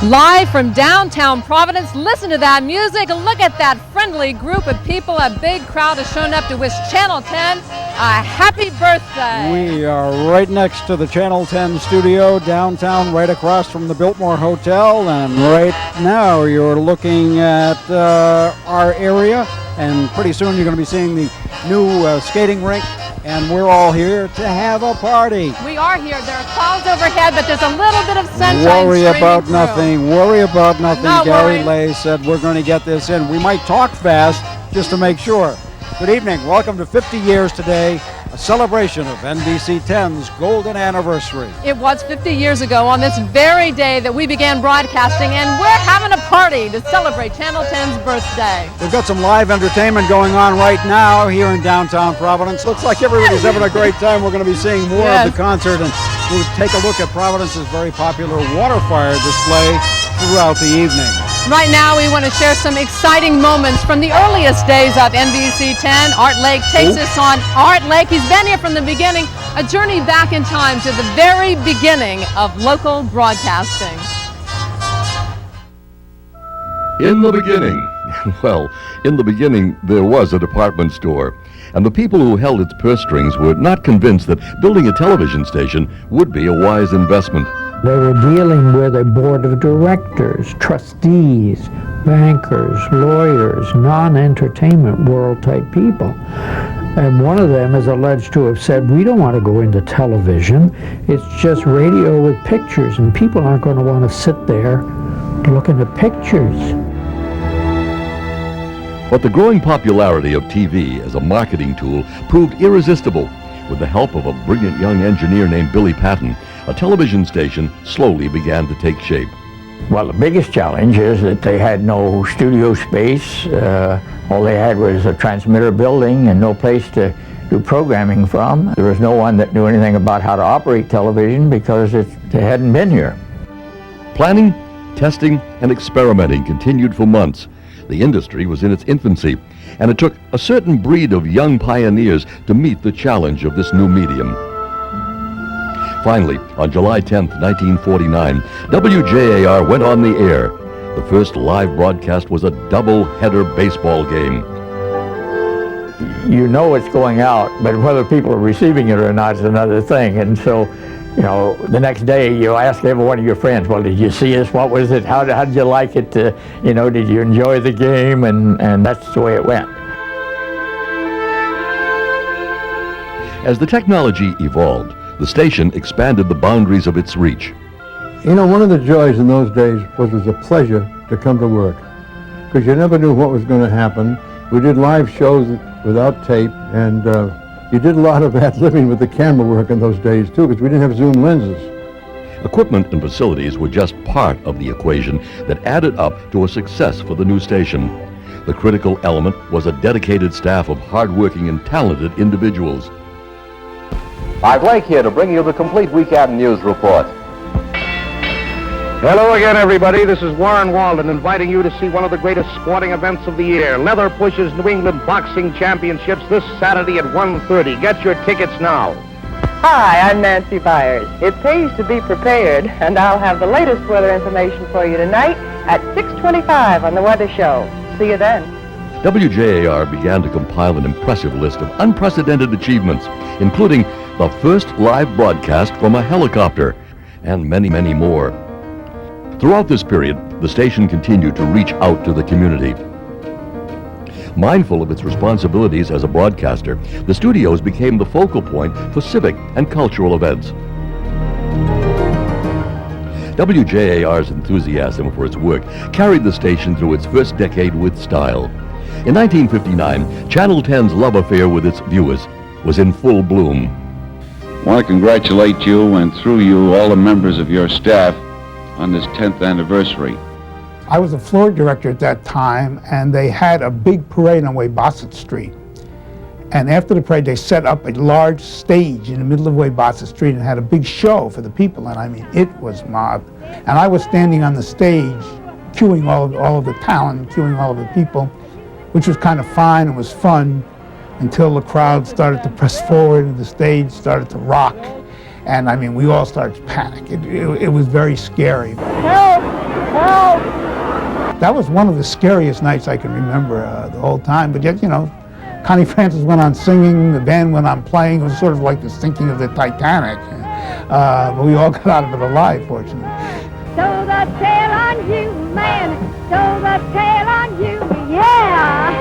Live from downtown Providence, listen to that music, look at that friendly group of people. A big crowd has shown up to wish Channel 10 a happy birthday. We are right next to the Channel 10 studio downtown, right across from the Biltmore Hotel, and right now you're looking at our area, and pretty soon you're going to be seeing the new skating rink. And we're all here to have a party. We are here. There are clouds overhead, but there's a little bit of sunshine. Worry about nothing. Worry about nothing. Not Gary worried. Lay said we're going to get this in. We might talk fast just to make sure. Good evening. Welcome to 50 years today, a celebration of NBC 10's golden anniversary. It was 50 years ago on this very day that we began broadcasting, and we're having a party to celebrate Channel 10's birthday. We've got some live entertainment going on right now here in downtown Providence. Looks like everybody's having a great time. We're going to be seeing more of the concert, and we'll take a look at Providence's very popular water fire display throughout the evening. Right now, we want to share some exciting moments from the earliest days of NBC 10. Art Lake takes us on Art Lake. He's been here from the beginning, a journey back in time to the very beginning of local broadcasting. In the beginning, well, in the beginning, there was a department store. And the people who held its purse strings were not convinced that building a television station would be a wise investment. They were dealing with a board of directors, trustees, bankers, lawyers, non-entertainment world type people. And one of them is alleged to have said, we don't want to go into television. It's just radio with pictures, and people aren't going to want to sit there looking at pictures. But the growing popularity of TV as a marketing tool proved irresistible. With the help of a brilliant young engineer named Billy Patton, a television station slowly began to take shape. Well, the biggest challenge is that they had no studio space. All they had was a transmitter building and no place to do programming from. There was no one that knew anything about how to operate television because they hadn't been here. Planning, testing, and experimenting continued for months. The industry was in its infancy, and it took a certain breed of young pioneers to meet the challenge of this new medium. Finally, on July 10th, 1949, WJAR went on the air. The first live broadcast was a double-header baseball game. You know it's going out, but whether people are receiving it or not is another thing. And so, you know, the next day you ask every one of your friends, well, did you see us? What was it? How did you like it? You know, did you enjoy the game? And that's the way it went. As the technology evolved, the station expanded the boundaries of its reach. You know, one of the joys in those days was it was a pleasure to come to work, because you never knew what was going to happen. We did live shows without tape, and you did a lot of ad-libbing with the camera work in those days, too, because we didn't have zoom lenses. Equipment and facilities were just part of the equation that added up to a success for the new station. The critical element was a dedicated staff of hardworking and talented individuals. Art Lake here to bring you the complete weekend news report. Hello again, everybody. This is Warren Walden inviting you to see one of the greatest sporting events of the year. Leather Push's New England Boxing Championships this Saturday at 1:30. Get your tickets now. Hi, I'm Nancy Byers. It pays to be prepared, and I'll have the latest weather information for you tonight at 6:25 on the Weather Show. See you then. WJAR began to compile an impressive list of unprecedented achievements, including the first live broadcast from a helicopter, and many, many more. Throughout this period, the station continued to reach out to the community. Mindful of its responsibilities as a broadcaster, the studios became the focal point for civic and cultural events. WJAR's enthusiasm for its work carried the station through its first decade with style. In 1959, Channel 10's love affair with its viewers was in full bloom. I want to congratulate you, and through you, all the members of your staff on this 10th anniversary. I was a floor director at that time, and they had a big parade on Waybosset Street. And after the parade, they set up a large stage in the middle of Waybosset Street and had a big show for the people. And I mean, it was mobbed. And I was standing on the stage, cueing all of the talent, cueing all of the people, which was kind of fine and was fun until the crowd started to press forward and the stage started to rock. And I mean, we all started to panic. It was very scary. Help! That was one of the scariest nights I can remember the whole time. But yet, you know, Connie Francis went on singing, the band went on playing. It was sort of like the sinking of the Titanic. But we all got out of it alive, fortunately. Stow the tail on you, man. Stow the tail on you, yeah.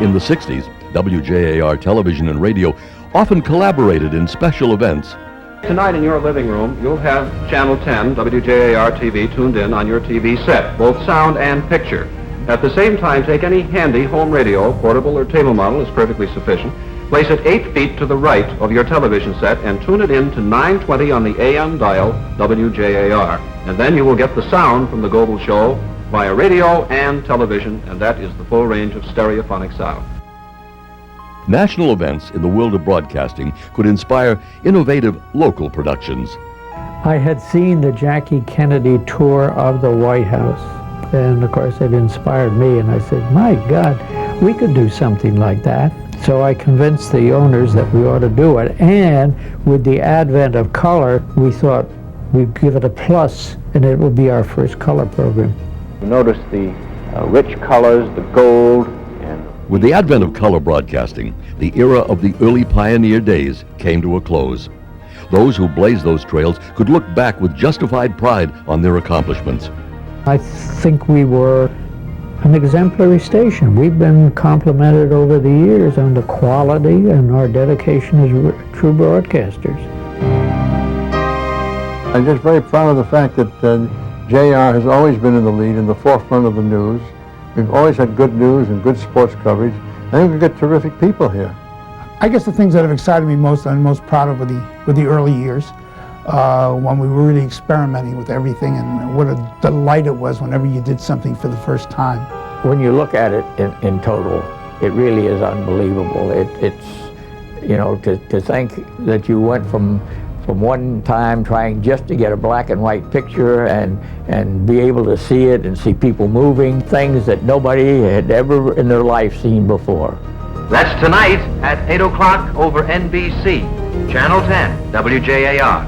In the 60s, WJAR television and radio often collaborated in special events. Tonight in your living room, you'll have Channel 10, WJAR TV, tuned in on your TV set, both sound and picture. At the same time, take any handy home radio, portable or table model is perfectly sufficient. Place it 8 feet to the right of your television set and tune it in to 920 on the AM dial, WJAR. And then you will get the sound from the Goebel Show via radio and television, and that is the full range of stereophonic sound. National events in the world of broadcasting could inspire innovative local productions. I had seen the Jackie Kennedy tour of the White House, and of course it inspired me, and I said, my God, we could do something like that. So I convinced the owners that we ought to do it, and with the advent of color, we thought we'd give it a plus, and it will be our first color program. Notice the rich colors, the gold. With the advent of color broadcasting, the era of the early pioneer days came to a close. Those who blazed those trails could look back with justified pride on their accomplishments. I think we were an exemplary station. We've been complimented over the years on the quality and our dedication as true broadcasters. I'm just very proud of the fact that JR has always been in the lead, in the forefront of the news. We've always had good news and good sports coverage. I think we've got terrific people here. I guess the things that have excited me most, I'm most proud of were the early years, when we were really experimenting with everything, and what a delight it was whenever you did something for the first time. When you look at it in total, it really is unbelievable. It's, you know, to think that you went from one time trying just to get a black and white picture and be able to see it and see people moving, things that nobody had ever in their life seen before. That's tonight at 8 o'clock over NBC, Channel 10, WJAR.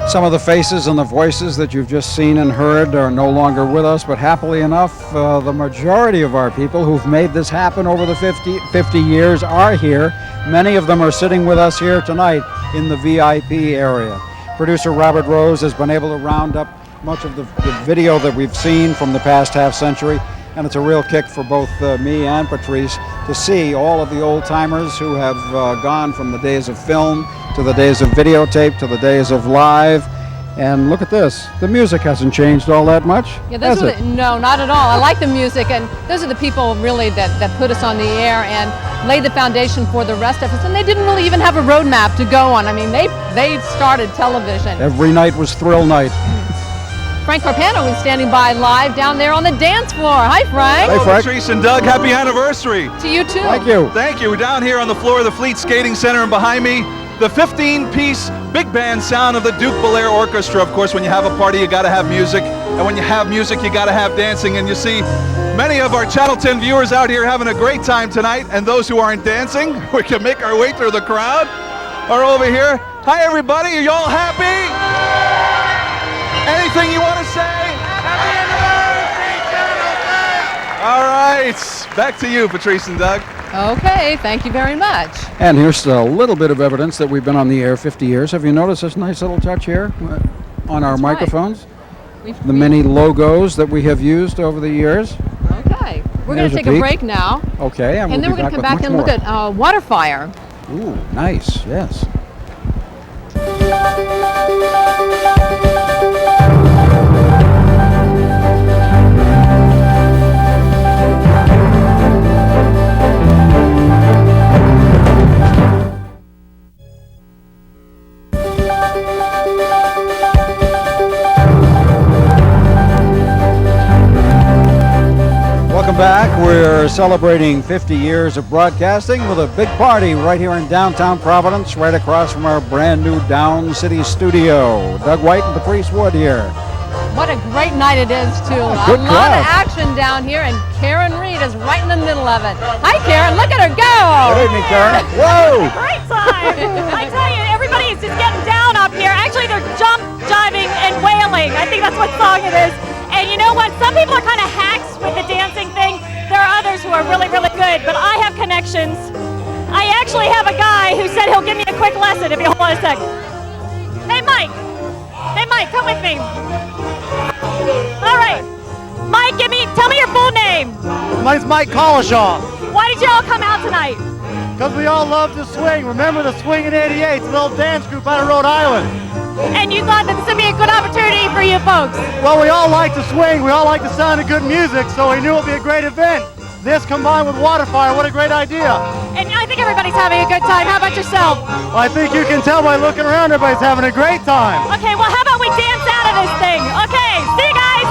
Some of the faces and the voices that you've just seen and heard are no longer with us, but happily enough, the majority of our people who've made this happen over the 50 years are here. Many of them are sitting with us here tonight in the VIP area. Producer Robert Rose has been able to round up much of the video that we've seen from the past half century, and it's a real kick for both me and Patrice to see all of the old-timers who have gone from the days of film to the days of videotape to the days of live. And look at this. The music hasn't changed all that much, Yeah, those has are no, not at all. I like the music, and those are the people really that put us on the air and laid the foundation for the rest of us. And they didn't really even have a roadmap to go on. I mean, they started television. Every night was thrill night. Frank Carpano is standing by live down there on the dance floor. Hi, Frank. Hey, Frank. Patrice and Doug, happy anniversary. To you, too. Thank you. Thank you. We're down here on the floor of the Fleet Skating Center, and behind me, the 15-piece big band sound of the Duke Belair Orchestra. Of course, when you have a party, you got to have music. And when you have music, you got to have dancing. And you see many of our Channel 10 viewers out here having a great time tonight. And those who aren't dancing, we can make our way through the crowd, are over here. Hi, everybody. Are you all happy? Anything you want to say? Happy anniversary, Channel 10! All right. Back to you, Patrice and Doug. Okay, thank you very much. And here's a little bit of evidence that we've been on the air 50 years. Have you noticed this nice little touch here on our microphones? Right. The many logos that we have used over the years. Okay, we're going to take a break now. Okay, and then we're going to come back and look at Waterfire. Ooh, nice, yes. Welcome back. We're celebrating 50 years of broadcasting with a big party right here in downtown Providence, right across from our brand new Down City studio. Doug White and Patrice Wood here. What a great night it is, too. A lot of action down here, and Karen Reed is right in the middle of it. Hi, Karen. Look at her go. Good evening, Karen. Whoa. Great time. I tell you, everybody is Actually, they're jump, jiving, and wailing. I think that's what song it is. And you know what? Some people are kind of hacks with the dancing thing. There are others who are really, really good, but I have connections. I actually have a guy who said he'll give me a quick lesson if you hold on a sec. Hey, Mike. Hey, Mike, come with me. All right. Mike, tell me your full name. My name's Mike Collishaw. Why did you all come out tonight? Because we all love to swing. Remember the Swing in 88, the little dance group out of Rhode Island. And you thought that this would be a good opportunity for you folks? Well, we all like to swing. We all like the sound of good music, so we knew it would be a great event. This combined with Waterfire, what a great idea. And I think everybody's having a good time. How about yourself? Well, I think you can tell by looking around, everybody's having a great time. Okay, well, how about we dance out of this thing? Okay, see you guys.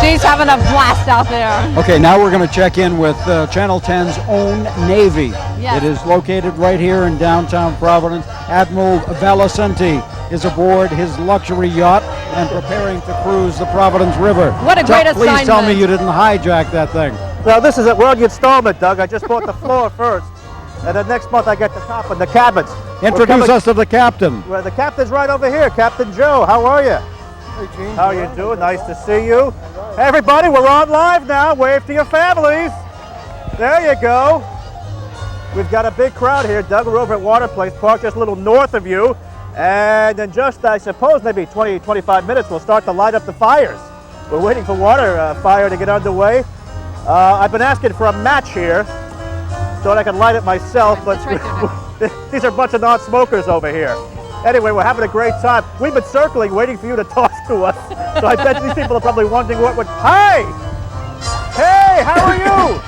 She's having a blast out there. Okay, now we're going to check in with Channel 10's own Navy. Yes. It is located right here in downtown Providence. Admiral Valicenti is aboard his luxury yacht and preparing to cruise the Providence River. What a great assignment. Please tell me you didn't hijack that thing. Well, this is a world installment, Doug. I just bought the floor first, and then next month I get the top and the cabins. Introduce us to the captain. Well, the captain's right over here, Captain Joe. How are you? Hey, Gene. How are you doing? Nice to see you. Hey, everybody, we're on live now. Wave to your families. There you go. We've got a big crowd here, Doug. We're over at Waterplace Park, just a little north of you. And in just, I suppose, maybe 20, 25 minutes, we'll start to light up the fires. We're waiting for fire to get underway. I've been asking for a match here so that I can light it myself, but these are a bunch of non-smokers over here. Anyway, we're having a great time. We've been circling, waiting for you to talk to us. So I bet these people are probably wondering what would... Hey! Hey, how are you?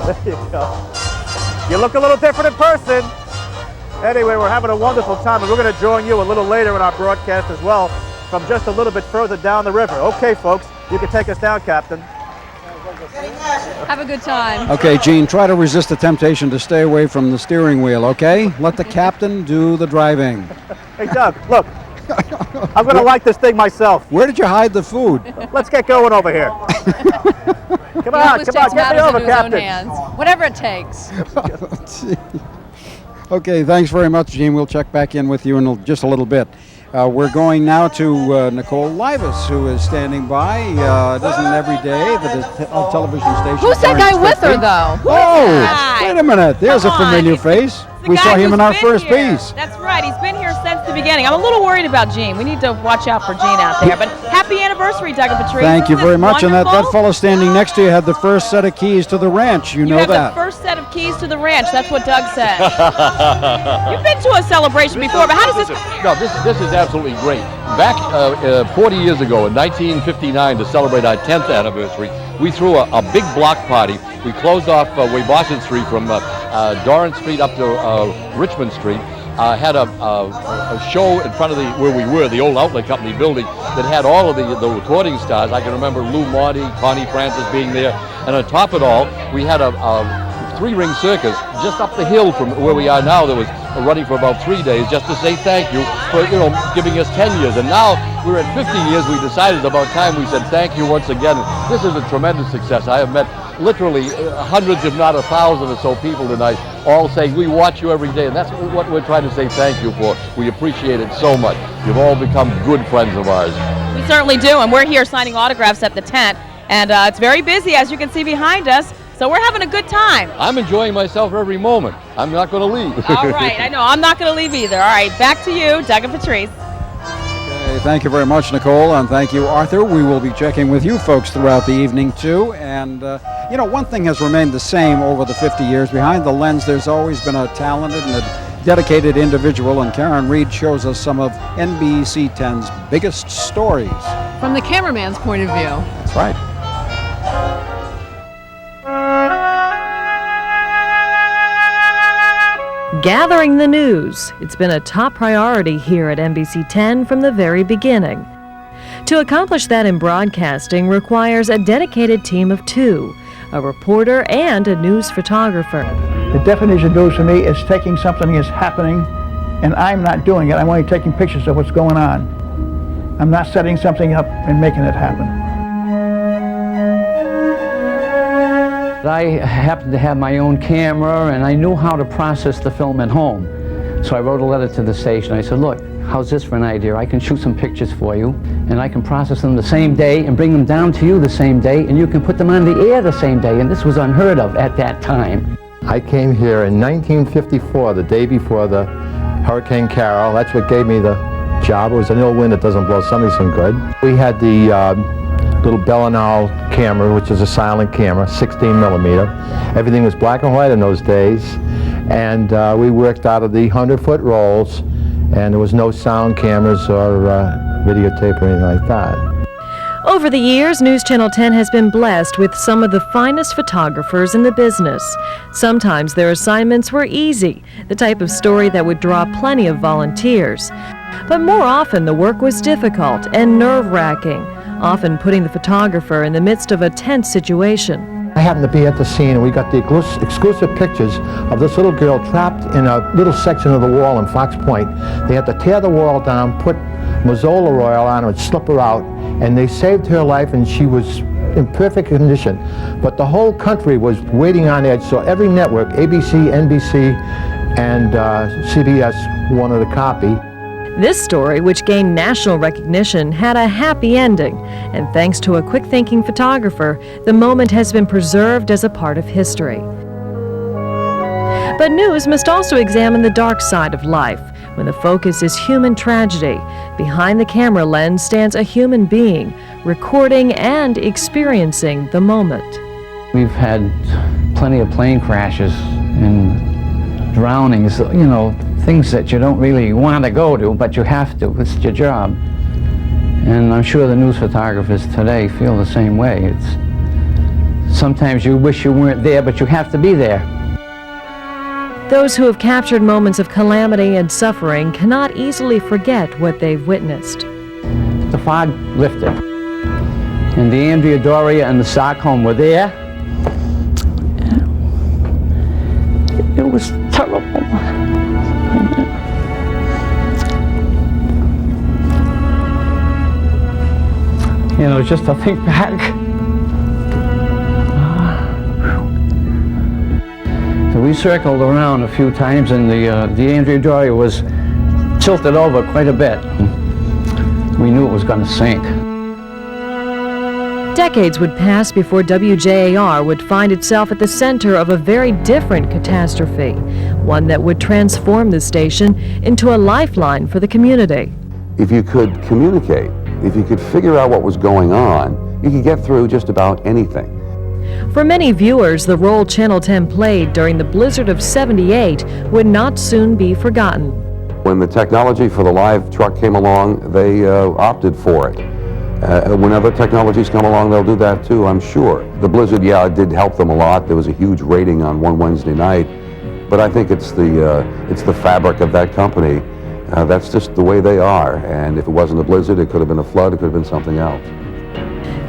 There you go. You look a little different in person. Anyway, we're having a wonderful time, and we're going to join you a little later in our broadcast as well, from just a little bit further down the river. Okay, folks, you can take us down, Captain. Have a good time. Okay, Gene, try to resist the temptation to stay away from the steering wheel, okay? Let the captain do the driving. Hey, Doug, look. I'm going to light this thing myself. Where did you hide the food? Let's get going over here. Come on, get me over, Captain. Whatever it takes. Okay, thanks very much, Gene. We'll check back in with you in just a little bit. We're going now to Nicole Livas, who is standing by. It isn't every day that a television station. Who's that guy with her, though? Wait a minute. There's a familiar face. We saw him in our first piece. That's right. He's been here since the beginning. I'm a little worried about Gene. We need to watch out for Gene out there. But happy anniversary, Doug and Patrice. Thank you very much. And that fellow standing next to you had the first set of keys to the ranch. You know have that. The first set of keys to the ranch. That's what Doug said. You've been to a celebration before, but how does this compare? No, this is absolutely great. Back 40 years ago, in 1959, to celebrate our 10th anniversary, we threw a big block party. We closed off Way Boston Street from Doran Street up to Richmond Street. Had a show in front of where we were, the old outlet company building, that had all of the recording stars. I can remember Lou Monty, Connie Francis being there. And on top of it all, we had a three-ring circus just up the hill from where we are now that was running for about 3 days, just to say thank you for, giving us 10 years. And now we're at 50 years. We decided about time we said thank you once again. This is a tremendous success. I have met literally hundreds, if not 1,000 or so people tonight, all saying we watch you every day, and that's what we're trying to say thank you for. We appreciate it so much. You've all become good friends of ours. We certainly do, and we're here signing autographs at the tent, and it's very busy, as you can see behind us. So we're having a good time. I'm enjoying myself every moment. I'm not going to leave. All right, I know. I'm not going to leave either. All right, back to you, Doug and Patrice. Okay, thank you very much, Nicole, and thank you, Arthur. We will be checking with you folks throughout the evening, too. And, one thing has remained the same over the 50 years. Behind the lens, there's always been a talented and a dedicated individual, and Karen Reed shows us some of NBC 10's biggest stories. From the cameraman's point of view. That's right. Gathering the news. It's been a top priority here at NBC 10 from the very beginning. To accomplish that in broadcasting requires a dedicated team of two, a reporter and a news photographer. The definition of news for me is taking something that's happening and I'm not doing it. I'm only taking pictures of what's going on. I'm not setting something up and making it happen. I happened to have my own camera, and I knew how to process the film at home. So I wrote a letter to the station. I said, look, how's this for an idea? I can shoot some pictures for you, and I can process them the same day and bring them down to you the same day, and you can put them on the air the same day, and this was unheard of at that time. I came here in 1954, the day before the Hurricane Carol. That's what gave me the job. It was an ill wind that doesn't blow somebody some good. We had the little Bell & Owl camera, which is a silent camera, 16 millimeter. Everything was black and white in those days, and we worked out of the 100-foot rolls, and there was no sound cameras or videotape or anything like that. Over the years, News Channel 10 has been blessed with some of the finest photographers in the business. Sometimes their assignments were easy, the type of story that would draw plenty of volunteers. But more often the work was difficult and nerve-wracking, often putting the photographer in the midst of a tense situation. I happened to be at the scene, and we got the exclusive pictures of this little girl trapped in a little section of the wall in Fox Point. They had to tear the wall down, put Mazola oil on her and slip her out, and they saved her life, and she was in perfect condition. But the whole country was waiting on edge, so every network, ABC, NBC, and CBS wanted a copy. This story, which gained national recognition, had a happy ending, and thanks to a quick-thinking photographer, the moment has been preserved as a part of history. But news must also examine the dark side of life, when the focus is human tragedy. Behind the camera lens stands a human being, recording and experiencing the moment. We've had plenty of plane crashes and drownings, you know, things that you don't really want to go to, but you have to. It's your job. And I'm sure the news photographers today feel the same way. Sometimes you wish you weren't there, but you have to be there. Those who have captured moments of calamity and suffering cannot easily forget what they've witnessed. The fog lifted, and the Andrea Doria and the Stockholm were there. It was terrible. You know, just to think back. So we circled around a few times, and the Andrea Doria was tilted over quite a bit. We knew it was going to sink. Decades would pass before WJAR would find itself at the center of a very different catastrophe, one that would transform the station into a lifeline for the community. If you could communicate, if you could figure out what was going on, you could get through just about anything. For many viewers, the role Channel 10 played during the blizzard of '78 would not soon be forgotten. When the technology for the live truck came along, they opted for it. When other technologies come along, they'll do that too, I'm sure. The blizzard, yeah, it did help them a lot. There was a huge rating on one Wednesday night, but I think it's the fabric of that company. That's just the way they are, and if it wasn't a blizzard, it could have been a flood, it could have been something else.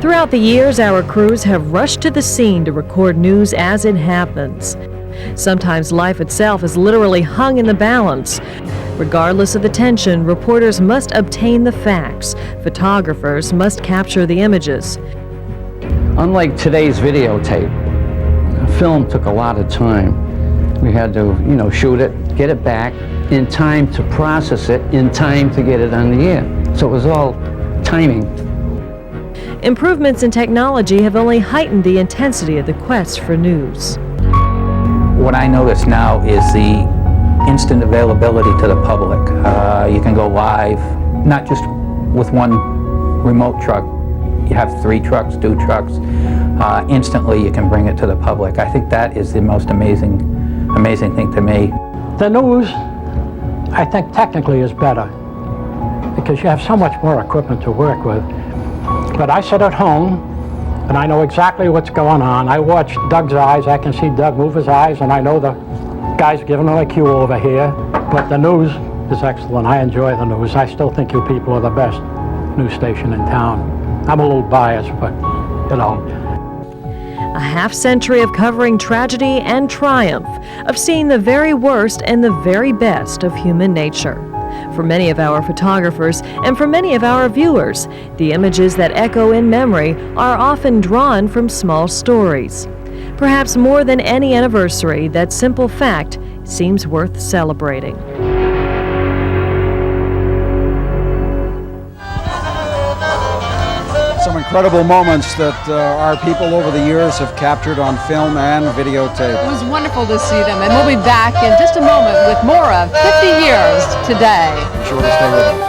Throughout the years, our crews have rushed to the scene to record news as it happens. Sometimes life itself is literally hung in the balance. Regardless of the tension, reporters must obtain the facts. Photographers must capture the images. Unlike today's videotape, film took a lot of time. We had to, you know, shoot it, get it back in time to process it, in time to get it on the air. So it was all timing. Improvements in technology have only heightened the intensity of the quest for news. What I notice now is the instant availability to the public. You can go live, not just with one remote truck. You have 3 trucks, 2 trucks. Instantly you can bring it to the public. I think that is the most amazing thing to me. The news, I think technically is better because you have so much more equipment to work with. But I sit at home and I know exactly what's going on. I watch Doug's eyes. I can see Doug move his eyes, and I know the guy's giving him a cue over here. But the news is excellent. I enjoy the news. I still think you people are the best news station in town. I'm a little biased, but, you know. A half-century of covering tragedy and triumph, of seeing the very worst and the very best of human nature. For many of our photographers and for many of our viewers, the images that echo in memory are often drawn from small stories. Perhaps more than any anniversary, that simple fact seems worth celebrating. Some incredible moments that our people over the years have captured on film and videotape. It was wonderful to see them, and we'll be back in just a moment with more of 50 years today. Be sure to stay with us.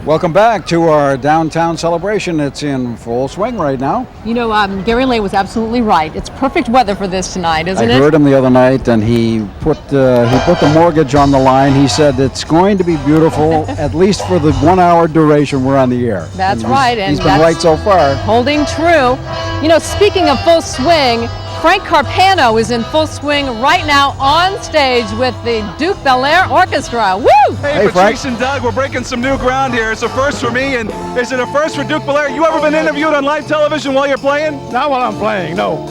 Welcome back to our downtown celebration. It's in full swing right now. You know, Gary Lay was absolutely right. It's perfect weather for this tonight, isn't it? I heard him the other night, and he put the mortgage on the line. He said it's going to be beautiful, at least for the 1 hour duration we're on the air. That's right. And he's been right so far. Holding true. You know, speaking of full swing, Frank Carpano is in full swing right now on stage with the Duke Bel Air Orchestra. Woo! Hey, Patrice and Doug, we're breaking some new ground here. It's a first for me, and is it a first for Duke Bel Air? You ever been interviewed on live television while you're playing? Not while I'm playing, no.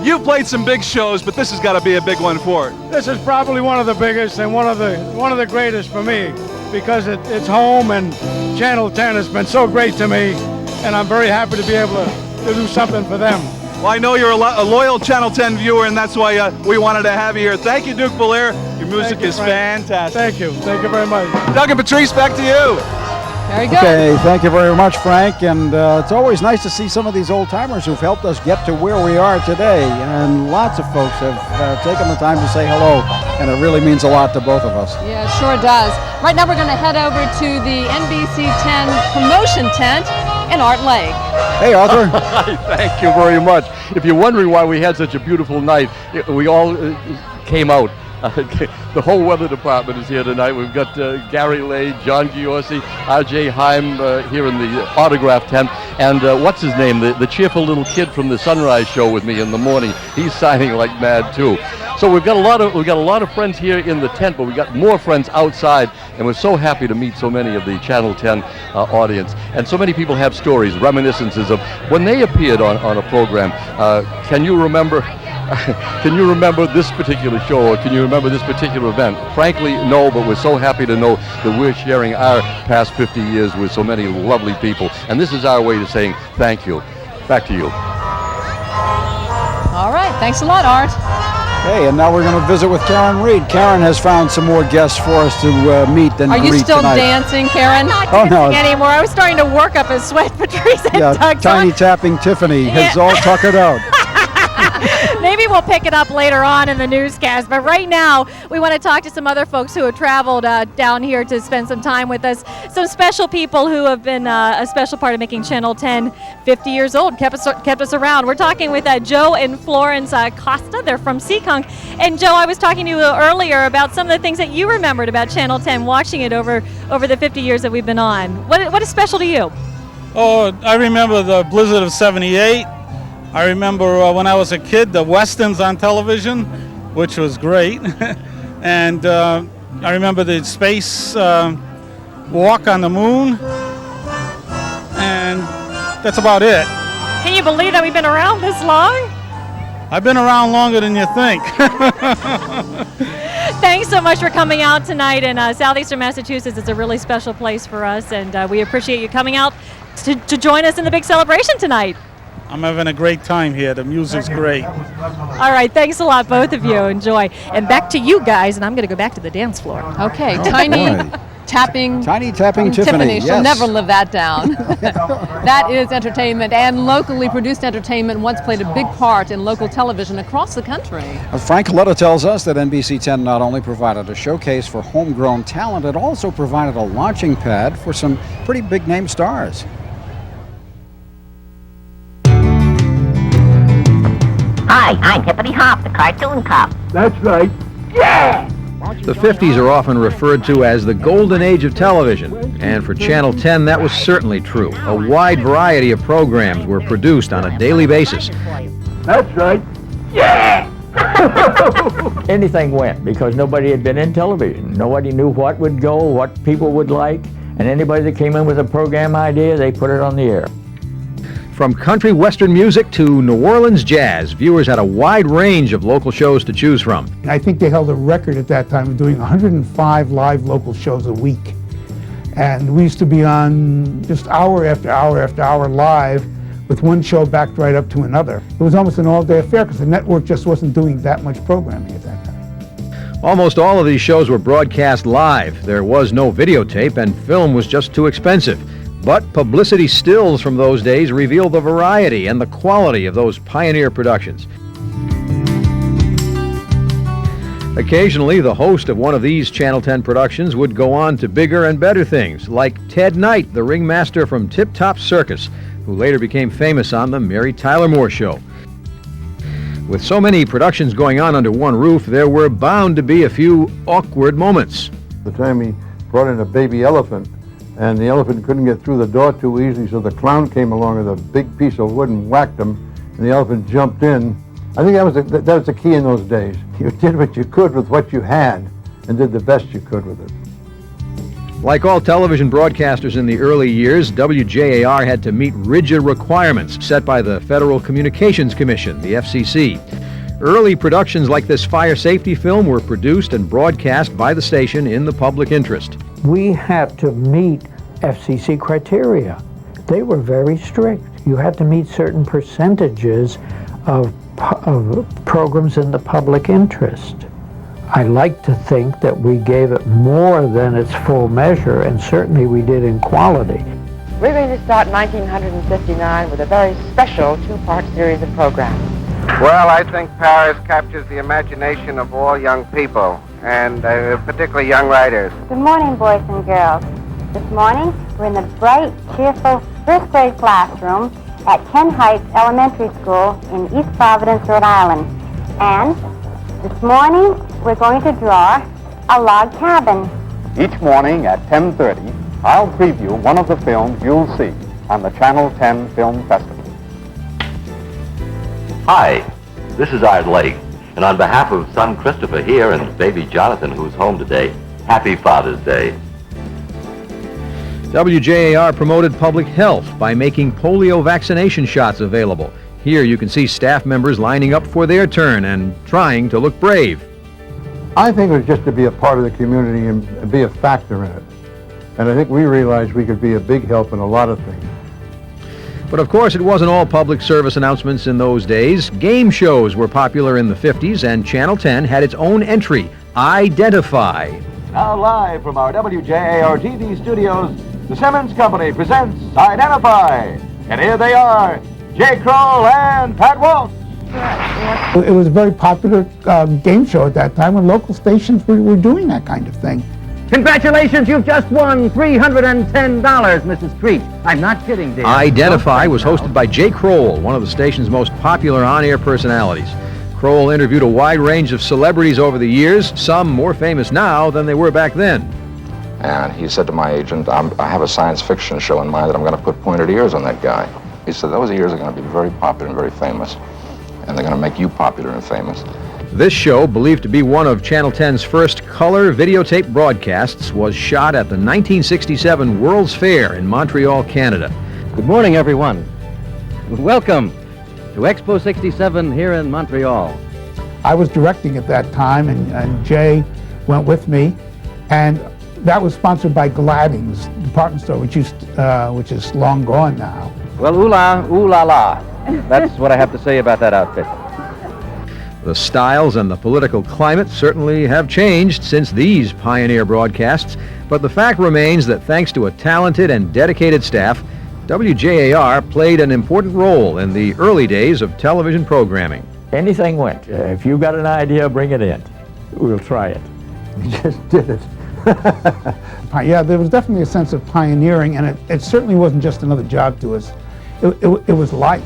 You've played some big shows, but this has got to be a big one for it. This is probably one of the biggest and one of the greatest for me, because it's home, and Channel 10 has been so great to me, and I'm very happy to be able to do something for them. Well, I know you're a loyal Channel 10 viewer, and that's why we wanted to have you here. Thank you, Duke Bel Air. Your music is fantastic. Thank you. Thank you very much. Doug and Patrice, back to you. Very good. Okay, thank you very much, Frank. And it's always nice to see some of these old timers who've helped us get to where we are today. And lots of folks have taken the time to say hello, and it really means a lot to both of us. Yeah, it sure does. Right now we're going to head over to the NBC 10 promotion tent in Art Lake. Hey, Arthur. Thank you very much. If you're wondering why we had such a beautiful night, we all came out. The whole weather department is here tonight. We've got Gary Lay, John Giorgi, R.J. Heim here in the autograph tent, and what's his name? The cheerful little kid from the Sunrise Show with me in the morning. He's signing like mad too. So we've got a lot of friends here in the tent, but we got more friends outside, and we're so happy to meet so many of the Channel 10 audience, and so many people have stories, reminiscences of when they appeared on a program. Can you remember? Can you remember this particular show, or can you remember this particular event? Frankly, no, but we're so happy to know that we're sharing our past 50 years with so many lovely people, and this is our way of saying thank you. Back to you. All right, thanks a lot, Art. Okay, and now we're going to visit with Karen Reed. Karen has found some more guests for us to meet and greet tonight. Are you still dancing, Karen? I'm not dancing anymore. I was starting to work up a sweat, Patrice and Doug. Tiny tapping Tiffany has all tuckered out. Maybe we'll pick it up later on in the newscast, but right now we want to talk to some other folks who have traveled down here to spend some time with us. Some special people who have been a special part of making Channel 10 50 years old, kept us around. We're talking with Joe and Florence Costa. They're from Seekonk. And Joe, I was talking to you earlier about some of the things that you remembered about Channel 10, watching it over the 50 years that we've been on. What is special to you? Oh, I remember the blizzard of '78. I remember when I was a kid, the Westerns on television, which was great. And I remember the space walk on the moon. And that's about it. Can you believe that we've been around this long? I've been around longer than you think. Thanks so much for coming out tonight. And Southeastern Massachusetts is a really special place for us. And we appreciate you coming out to join us in the big celebration tonight. I'm having a great time here. The music's great. All right, thanks a lot, both of you. Enjoy. And back to you guys, and I'm going to go back to the dance floor. Okay, Tiny tapping Tiffany. She'll never live that down. That is entertainment, and locally produced entertainment once played a big part in local television across the country. Frank Coletta tells us that NBC 10 not only provided a showcase for homegrown talent, it also provided a launching pad for some pretty big-name stars. Hi, I'm Hippity Hop, the cartoon cop. That's right. Yeah! The 50s are often referred to as the golden age of television, and for Channel 10 that was certainly true. A wide variety of programs were produced on a daily basis. That's right. Yeah! Anything went because nobody had been in television. Nobody knew what would go, what people would like, and anybody that came in with a program idea, they put it on the air. From country western music to New Orleans jazz, viewers had a wide range of local shows to choose from. I think they held a record at that time of doing 105 live local shows a week. And we used to be on just hour after hour after hour live with one show backed right up to another. It was almost an all-day affair because the network just wasn't doing that much programming at that time. Almost all of these shows were broadcast live. There was no videotape and film was just too expensive. But publicity stills from those days reveal the variety and the quality of those pioneer productions. Occasionally, the host of one of these Channel 10 productions would go on to bigger and better things, like Ted Knight, the ringmaster from Tip Top Circus, who later became famous on The Mary Tyler Moore Show. With so many productions going on under one roof, there were bound to be a few awkward moments. The time he brought in a baby elephant, and the elephant couldn't get through the door too easily, so the clown came along with a big piece of wood and whacked him, and the elephant jumped in. I think that was the key in those days. You did what you could with what you had, and did the best you could with it. Like all television broadcasters in the early years, WJAR had to meet rigid requirements set by the Federal Communications Commission, the FCC. Early productions like this fire safety film were produced and broadcast by the station in the public interest. We had to meet FCC criteria. They were very strict. You had to meet certain percentages of programs in the public interest. I like to think that we gave it more than its full measure, and certainly we did in quality. We're going to start 1959 with a very special two-part series of programs. Well, I think Paris captures the imagination of all young people, and particularly young writers. Good morning, boys and girls. This morning, we're in the bright, cheerful first grade classroom at Ken Heights Elementary School in East Providence, Rhode Island. And this morning, we're going to draw a log cabin. Each morning at 10:30, I'll preview one of the films you'll see on the Channel 10 Film Festival. Hi, this is Art Lake, and on behalf of son Christopher here and baby Jonathan, who's home today, happy Father's Day. WJAR promoted public health by making polio vaccination shots available. Here you can see staff members lining up for their turn and trying to look brave. I think it was just to be a part of the community and be a factor in it. And I think we realized we could be a big help in a lot of things. But of course, it wasn't all public service announcements in those days. Game shows were popular in the 50s, and Channel 10 had its own entry, Identify. Now live from our WJAR TV studios, the Simmons Company presents Identify. And here they are, Jay Kroll and Pat Walsh. It was a very popular game show at that time when local stations were doing that kind of thing. Congratulations, you've just won $310, Mrs. Creech. I'm not kidding, dear. Identify was hosted by Jay Kroll, one of the station's most popular on-air personalities. Kroll interviewed a wide range of celebrities over the years, some more famous now than they were back then. And he said to my agent, I have a science fiction show in mind that I'm going to put pointed ears on that guy. He said, those ears are going to be very popular and very famous, and they're going to make you popular and famous. This show, believed to be one of Channel 10's first color videotape broadcasts, was shot at the 1967 World's Fair in Montreal, Canada. Good morning, everyone. Welcome to Expo 67 here in Montreal. I was directing at that time, and Jay went with me, and that was sponsored by Gladding's department store, which is long gone now. Well, ooh la la. That's what I have to say about that outfit. The styles and the political climate certainly have changed since these pioneer broadcasts, but the fact remains that thanks to a talented and dedicated staff, WJAR played an important role in the early days of television programming. Anything went. If you got an idea, bring it in. We'll try it. We just did it. Yeah, there was definitely a sense of pioneering, and it certainly wasn't just another job to us. It was life.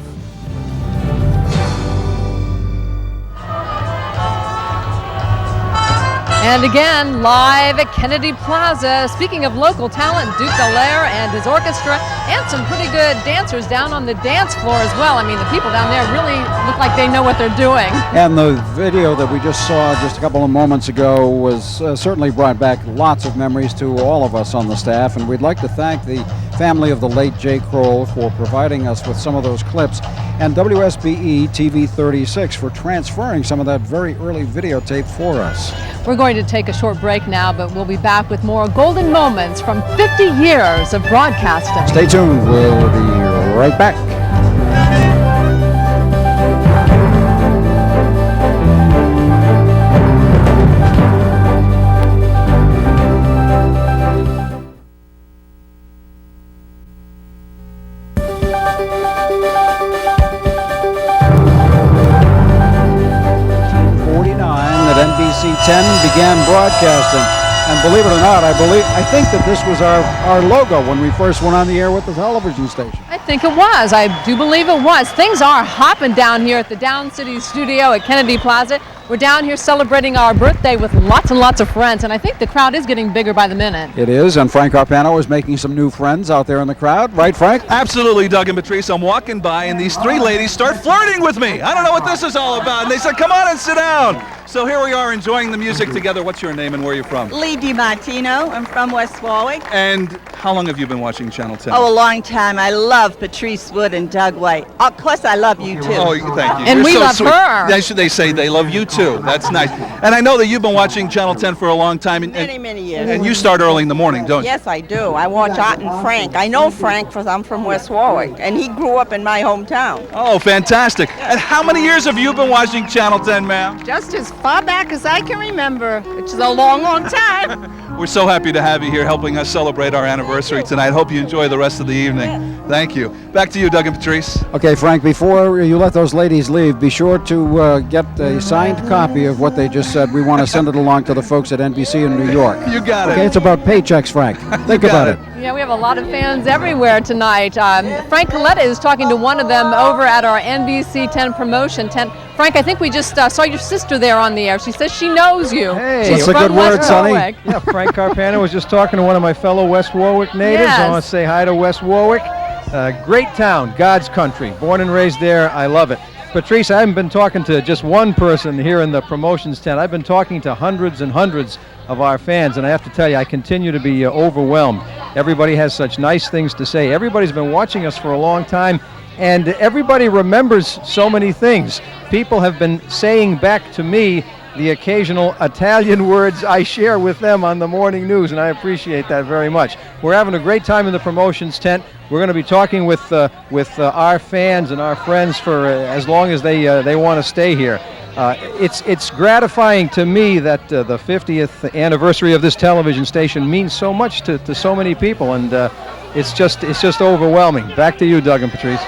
And again, live at Kennedy Plaza. Speaking of local talent, Duke Belair and his orchestra, and some pretty good dancers down on the dance floor as well. I mean, the people down there really look like they know what they're doing. And the video that we just saw just a couple of moments ago was certainly brought back lots of memories to all of us on the staff, and we'd like to thank the family of the late Jay Kroll for providing us with some of those clips, and WSBE TV 36 for transferring some of that very early videotape for us. We're going to take a short break now, but we'll be back with more golden moments from 50 years of broadcasting. Stay tuned. We'll be right back. NBC 10 began broadcasting, and believe it or not, I think that this was our logo when we first went on the air with the television station. I think it was. I do believe it was. Things are hopping down here at the Down City studio at Kennedy Plaza. We're down here celebrating our birthday with lots and lots of friends, and I think the crowd is getting bigger by the minute. It is, and Frank Carpano is making some new friends out there in the crowd. Right, Frank? Absolutely, Doug and Patrice. I'm walking by, and these three ladies start flirting with me. I don't know what this is all about. And they said, come on and sit down. So here we are enjoying the music together. What's your name and where are you from? Lee DiMartino. I'm from West Warwick. And how long have you been watching Channel 10? Oh, a long time. I love Patrice Wood and Doug White. Of course, I love you, too. Oh, thank you. And You're we so love sweet. her. They say they love you, too. That's nice. And I know that you've been watching Channel 10 for a long time. Many years. And you start early in the morning, don't you? Yes, I do. I watch Art and Frank. I know Frank because I'm from West Warwick, and he grew up in my hometown. Oh, fantastic. And how many years have you been watching Channel 10, ma'am? Just as far back as I can remember, which is a long, long time. We're so happy to have you here helping us celebrate our anniversary tonight. Hope you enjoy the rest of the evening. Thank you. Back to you, Doug and Patrice. Okay, Frank, before you let those ladies leave, be sure to get a signed copy of what they just said. We want to send it along to the folks at NBC in New York. You got it. Okay, it's about paychecks, Frank. Think about it. Yeah, we have a lot of fans everywhere tonight. Frank Coletta is talking to one of them over at our NBC 10 promotion tent. Frank, I think we just saw your sister there on the air. She says she knows you. Hey, she's that's a good word, West Sonny. Warwick. Yeah, Frank Carpano was just talking to one of my fellow West Warwick natives. Yes. I want to say hi to West Warwick. Great town, God's country. Born and raised there. I love it. Patrice, I haven't been talking to just one person here in the promotions tent. I've been talking to hundreds and hundreds of our fans, and I have to tell you, I continue to be overwhelmed. Everybody has such nice things to say. Everybody's been watching us for a long time, and everybody remembers so many things. People have been saying back to me the occasional Italian words I share with them on the morning news, and I appreciate that very much. We're having a great time in the promotions tent. We're going to be talking with our fans and our friends for as long as they want to stay here. It's gratifying to me that the 50th anniversary of this television station means so much to so many people, and it's just overwhelming. Back to you, Doug and Patrice.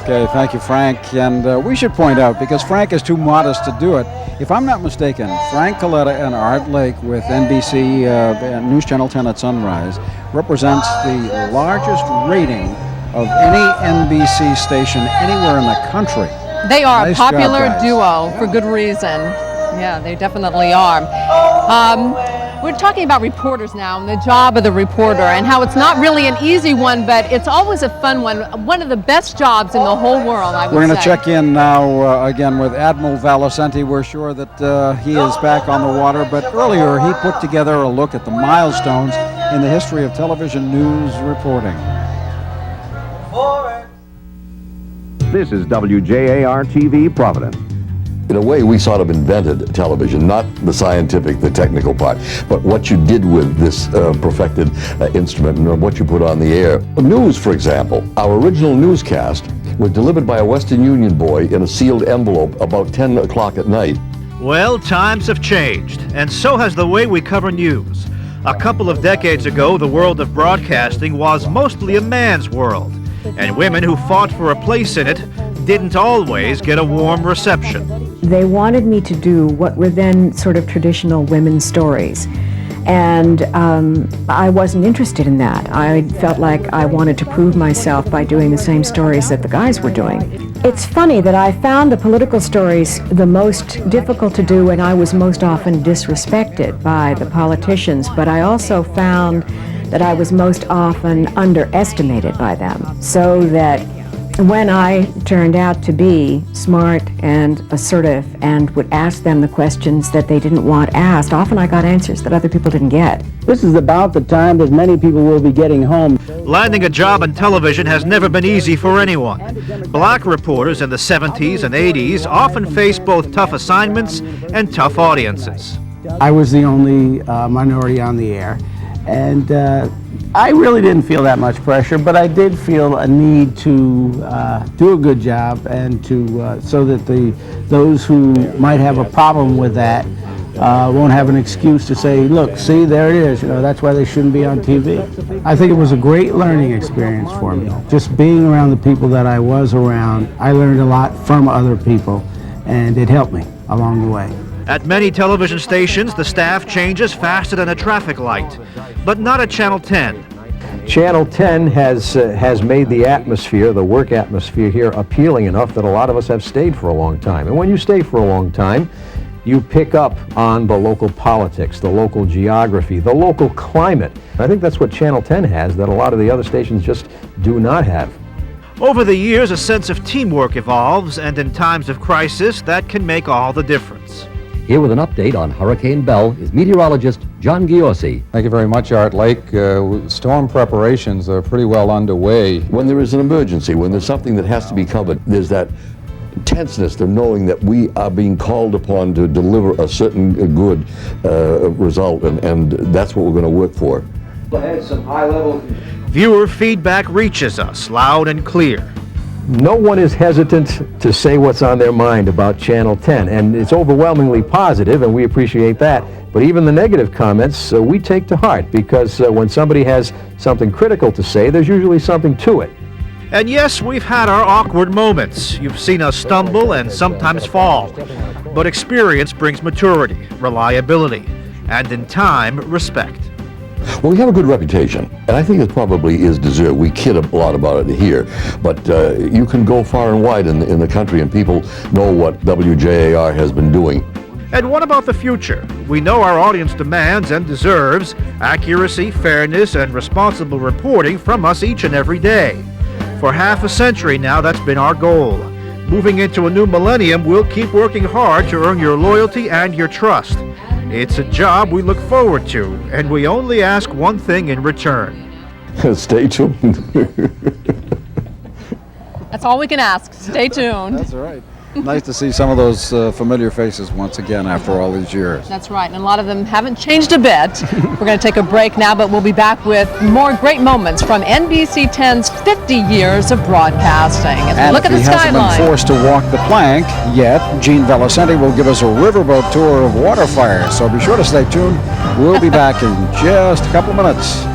Okay, thank you, Frank. And we should point out, because Frank is too modest to do it, if I'm not mistaken, Frank Coletta and Art Lake with NBC News Channel 10 at sunrise represents the largest rating of any NBC station anywhere in the country. They are Nice a popular job, guys. duo for good reason. Yeah, they definitely are. We're talking about reporters now and the job of the reporter and how it's not really an easy one, but it's always a fun one. One of the best jobs in the whole world, I would say. We're going to check in now again with Admiral Valicenti. We're sure that he is back on the water, but earlier he put together a look at the milestones in the history of television news reporting. This is WJAR TV Providence. In a way, we sort of invented television, not the scientific, the technical part, but what you did with this perfected instrument and what you put on the air. News, for example. Our original newscast was delivered by a Western Union boy in a sealed envelope about 10 o'clock at night. Well, times have changed, and so has the way we cover news. A couple of decades ago, the world of broadcasting was mostly a man's world, and women who fought for a place in it didn't always get a warm reception. They wanted me to do what were then sort of traditional women's stories. And I wasn't interested in that. I felt like I wanted to prove myself by doing the same stories that the guys were doing. It's funny that I found the political stories the most difficult to do, and I was most often disrespected by the politicians, but I also found that I was most often underestimated by them, so that when I turned out to be smart and assertive and would ask them the questions that they didn't want asked, often I got answers that other people didn't get. This is about the time that many people will be getting home. Landing a job in television has never been easy for anyone. Black reporters in the 70s and 80s often faced both tough assignments and tough audiences. I was the only minority on the air, and I really didn't feel that much pressure, but I did feel a need to do a good job, and to so that those who might have a problem with that won't have an excuse to say, look, see, there it is, that's why they shouldn't be on TV. I think it was a great learning experience for me. Just being around the people that I was around, I learned a lot from other people, and it helped me along the way. At many television stations, the staff changes faster than a traffic light, but not at Channel 10. Channel 10 has made the atmosphere, the work atmosphere here, appealing enough that a lot of us have stayed for a long time. And when you stay for a long time, you pick up on the local politics, the local geography, the local climate. I think that's what Channel 10 has that a lot of the other stations just do not have. Over the years, a sense of teamwork evolves, and in times of crisis, that can make all the difference. Here with an update on Hurricane Belle is meteorologist John Giossi. Thank you very much, Art Lake. Storm preparations are pretty well underway. When there is an emergency, when there's something that has to be covered, there's that tenseness of knowing that we are being called upon to deliver a certain good result, and that's what we're going to work for. Ahead, some high-level... Viewer feedback reaches us loud and clear. No one is hesitant to say what's on their mind about Channel 10, and it's overwhelmingly positive, and we appreciate that. But even the negative comments we take to heart, because when somebody has something critical to say, there's usually something to it. And yes, we've had our awkward moments. You've seen us stumble and sometimes fall. But experience brings maturity, reliability, and in time, respect. Well, we have a good reputation, and I think it probably is deserved. We kid a lot about it here, but you can go far and wide in the country, and people know what WJAR has been doing. And what about the future? We know our audience demands and deserves accuracy, fairness, and responsible reporting from us each and every day. For half a century now, that's been our goal. Moving into a new millennium, we'll keep working hard to earn your loyalty and your trust. It's a job we look forward to, and we only ask one thing in return. Stay tuned. That's all we can ask. Stay tuned. That's right. Nice to see some of those familiar faces once again after all these years. That's right, and a lot of them haven't changed a bit. We're going to take a break now, but we'll be back with more great moments from NBC 10's 50 years of broadcasting. As we look at the skyline. And if he hasn't been forced to walk the plank yet, Gene Velocenti will give us a riverboat tour of Waterfire. So be sure to stay tuned. We'll be back in just a couple minutes.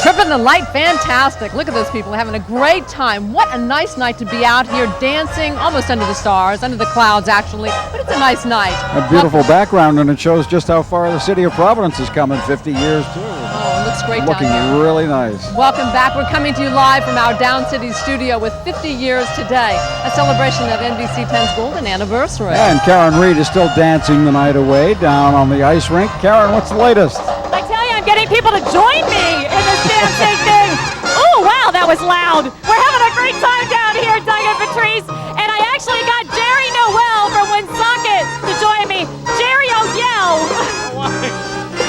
Tripping the light, fantastic. Look at those people having a great time. What a nice night to be out here dancing, almost under the stars, under the clouds actually, but it's a nice night. A beautiful background, and it shows just how far the city of Providence has come in 50 years too. Oh, it looks great down Looking there. really nice. Welcome back. We're coming to you live from our Down City studio with 50 years today, a celebration of NBC 10's golden anniversary. And Karen Reed is still dancing the night away down on the ice rink. Karen, what's the latest? I tell you, I'm getting people to join me in this dancing thing. Oh, wow, that was loud. We're having a great time down here, Doug and Patrice. And I actually got Jerry Noel from Woonsocket to join me. Jerry O'Yell.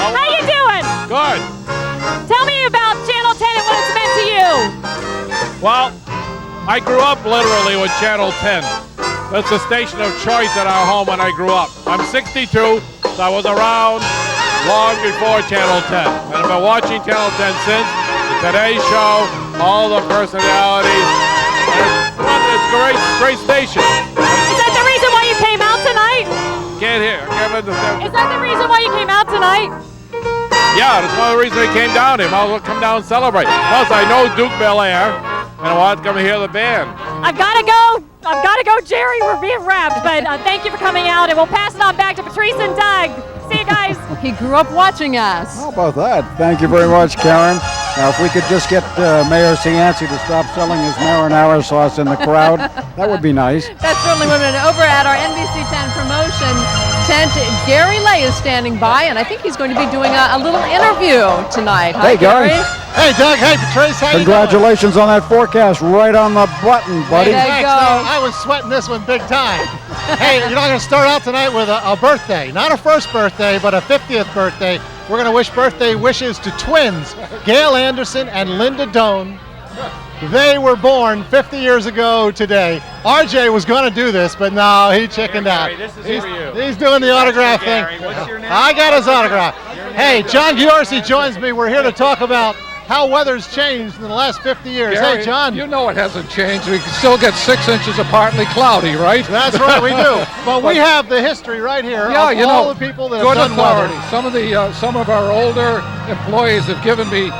How you doing? Good. Tell me about Channel 10 and what it's meant to you. Well, I grew up literally with Channel 10. That's the station of choice at our home when I grew up. I'm 62, so I was around long before Channel 10. And I've been watching Channel 10 since. The Today Show, all the personalities. It's a great station. Is that the reason why you came out tonight? Can't hear. I can't understand. Is that the reason why you came out tonight? Yeah, that's one of the reasons they came down here. Might as well come down and celebrate. Plus, I know Duke Bel Air, and I want to come and hear the band. I've got to go, Jerry. We're being wrapped, but thank you for coming out, and we'll pass it on back to Patrice and Doug. See you guys. He grew up watching us. How about that? Thank you very much, Karen. Now, if we could just get Mayor Cianci to stop selling his marinara sauce in the crowd, that would be nice. That certainly would have been over at our NBC 10 promotion tent. Gary Lay is standing by, and I think he's going to be doing a little interview tonight. Hi, Hey, Gary. Hey, Doug. Hey, Patrice. How Congratulations on that forecast, right on the button, buddy. Thanks. No, I was sweating this one big time. Hey, I'm going to start out tonight with a birthday. Not a first birthday, but a 50th birthday. We're going to wish birthday wishes to twins, Gail Anderson and Linda Doan. They were born 50 years ago today. RJ was going to do this, but no, he chickened out. He's doing the autograph thing. What's your name? I got his autograph. Hey, John Giorgi joins me. We're here to talk about how weather's changed in the last 50 years. Gary, hey, John. You know it hasn't changed. We can still get 6 inches of partly cloudy, right? That's right, we do. But we have the history right here Yeah, of you all know, the people that good have done authority. weather. Some of our older employees have given me.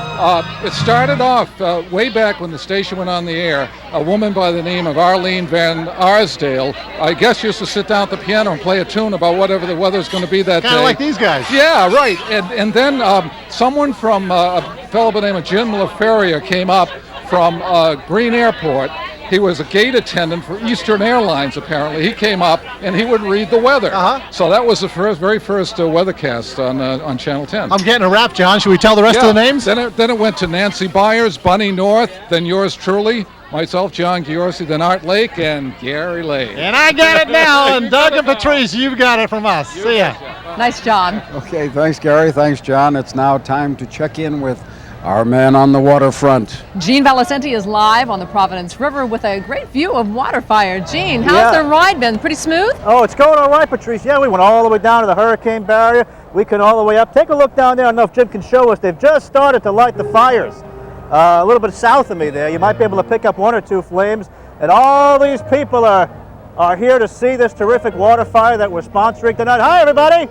It started off way back when the station went on the air. A woman by the name of Arlene Van Arsdale, I guess, used to sit down at the piano and play a tune about whatever the weather's going to be that day. Kind of like these guys. Yeah, right. And then someone from a fellow by the name of Jim LaFeria came up from Green Airport. He was a gate attendant for Eastern Airlines, apparently. He came up and he would read the weather. So that was the very first weathercast on Channel 10. I'm getting a wrap, John. Should we tell the rest of the names? Then it went to Nancy Byers, Bunny North, then yours truly, myself, John Giorgi, then Art Lake, and Gary Lay. And I got it now, and Doug and Patrice, you've got it from us. See ya. Nice job. Okay, thanks, Gary. Thanks, John. It's now time to check in with our man on the waterfront. Gene Valicenti is live on the Providence River with a great view of Waterfire. Gene, how's the ride been? Pretty smooth? Oh, it's going all right, Patrice. Yeah, we went all the way down to the hurricane barrier. We can all the way up. Take a look down there. I don't know if Jim can show us. They've just started to light the fires. A little bit south of me there. You might be able to pick up 1 or 2 flames. And all these people are here to see this terrific water fire that we're sponsoring tonight. Hi, everybody.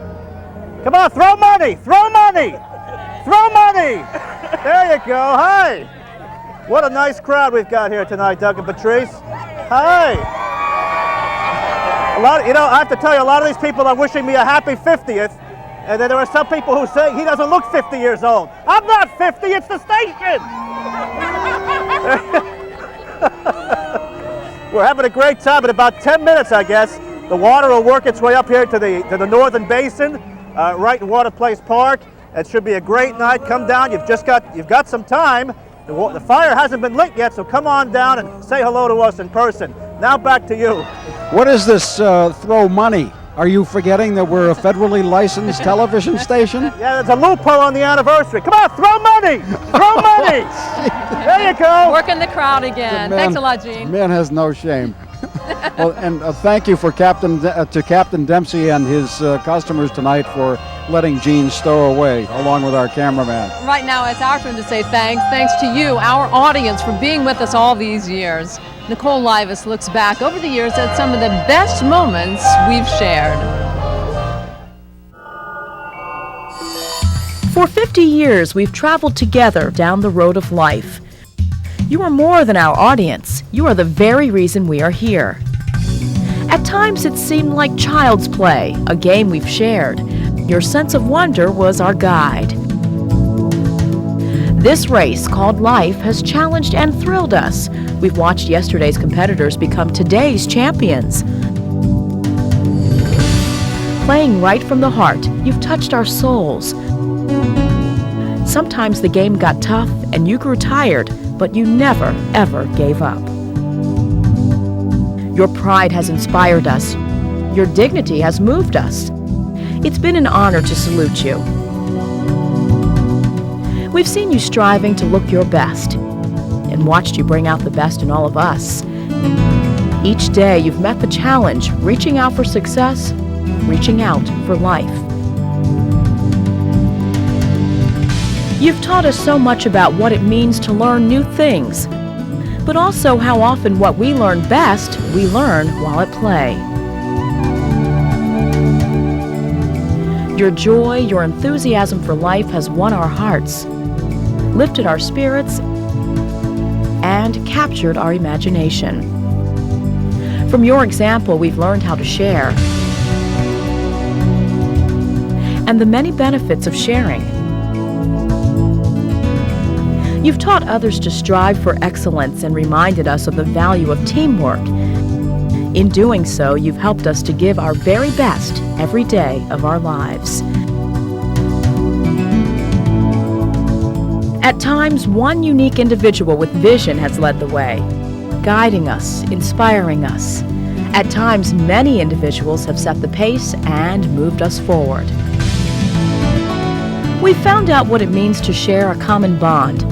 Come on, throw money. Throw money. Throw money. There you go. Hi. What a nice crowd we've got here tonight, Doug and Patrice. Hi. I have to tell you, a lot of these people are wishing me a happy 50th, and then there are some people who say he doesn't look 50 years old. I'm not 50, it's the station. We're having a great time. In about 10 minutes, I guess, the water will work its way up here to the northern basin, right in Waterplace Park. It should be a great night. Come down. You've got some time. The fire hasn't been lit yet, so come on down and say hello to us in person. Now back to you. What is this throw money? Are you forgetting that we're a federally licensed television station? Yeah, there's a loophole on the anniversary. Come on, throw money! Throw money! There you go. Working the crowd again. Thanks a lot, Gene. Man has no shame. Well, and thank you for Captain Dempsey and his customers tonight for letting Gene stow away, along with our cameraman. Right now, it's our turn to say thanks. Thanks to you, our audience, for being with us all these years. Nicole Livas looks back over the years at some of the best moments we've shared. For 50 years, we've traveled together down the road of life. You are more than our audience. You are the very reason we are here. At times, it seemed like child's play, a game we've shared. Your sense of wonder was our guide. This race called life has challenged and thrilled us. We've watched yesterday's competitors become today's champions. Playing right from the heart, you've touched our souls. Sometimes the game got tough and you grew tired, but you never, ever gave up. Your pride has inspired us. Your dignity has moved us. It's been an honor to salute you. We've seen you striving to look your best and watched you bring out the best in all of us. Each day you've met the challenge, reaching out for success, reaching out for life. You've taught us so much about what it means to learn new things, but also how often what we learn best, we learn while at play. Your joy, your enthusiasm for life has won our hearts, lifted our spirits, and captured our imagination. From your example, we've learned how to share and the many benefits of sharing. You've taught others to strive for excellence and reminded us of the value of teamwork. In doing so, you've helped us to give our very best every day of our lives. At times, one unique individual with vision has led the way, guiding us, inspiring us. At times, many individuals have set the pace and moved us forward. We found out what it means to share a common bond,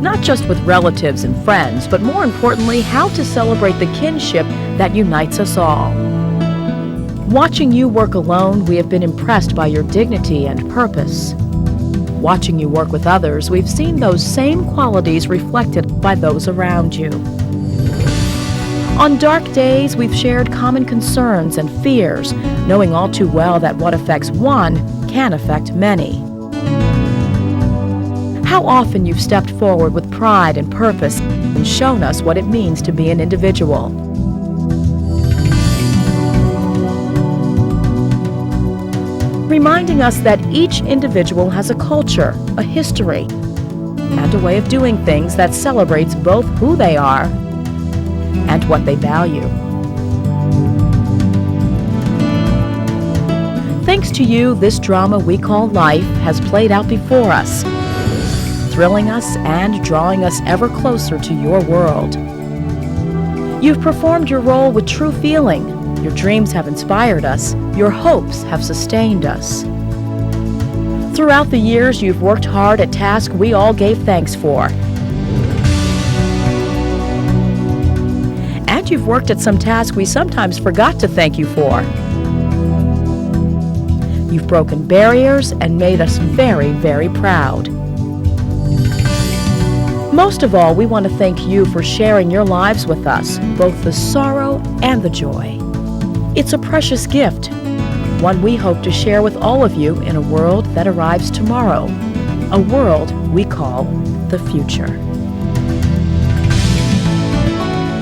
not just with relatives and friends, but more importantly, how to celebrate the kinship that unites us all. Watching you work alone, we have been impressed by your dignity and purpose. Watching you work with others, we've seen those same qualities reflected by those around you. On dark days, we've shared common concerns and fears, knowing all too well that what affects one can affect many. How often you've stepped forward with pride and purpose and shown us what it means to be an individual. Reminding us that each individual has a culture, a history, and a way of doing things that celebrates both who they are and what they value. Thanks to you, this drama we call life has played out before us, thrilling us and drawing us ever closer to your world. You've performed your role with true feeling. Your dreams have inspired us. Your hopes have sustained us. Throughout the years, you've worked hard at tasks we all gave thanks for. And you've worked at some tasks we sometimes forgot to thank you for. You've broken barriers and made us very, very proud. Most of all, we want to thank you for sharing your lives with us, both the sorrow and the joy. It's a precious gift, one we hope to share with all of you in a world that arrives tomorrow, a world we call the future.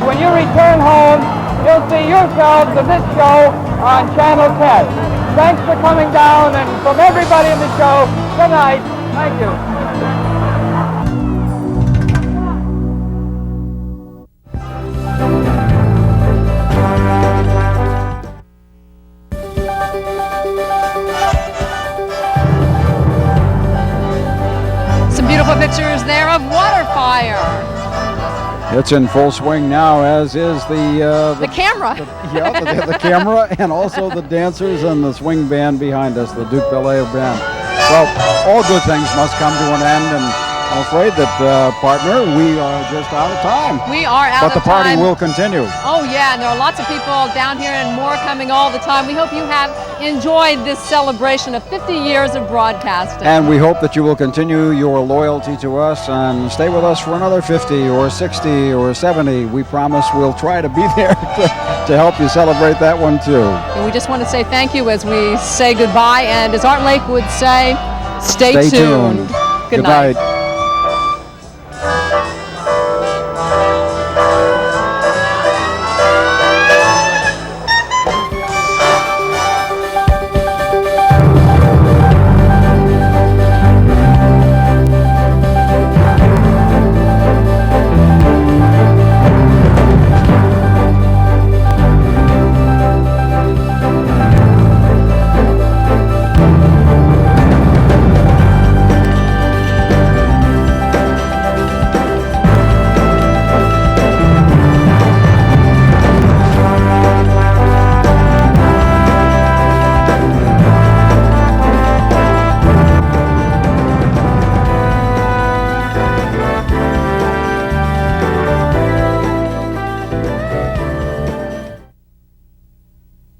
When you return home, you'll see yourselves in this show on Channel 10. Thanks for coming down, and from everybody in the show, good night. Thank you. Pictures there of water fire. It's in full swing now, as is the camera. The camera, and also the dancers and the swing band behind us, the Duke Ballet Band. Well, all good things must come to an end, and I'm afraid that, partner, we are just out of time. We are out of time. But the party will continue. Oh, yeah, and there are lots of people down here and more coming all the time. We hope you have enjoyed this celebration of 50 years of broadcasting. And we hope that you will continue your loyalty to us and stay with us for another 50 or 60 or 70. We promise we'll try to be there to help you celebrate that one too. And we just want to say thank you as we say goodbye. And as Art Lake would say, stay tuned. Good night.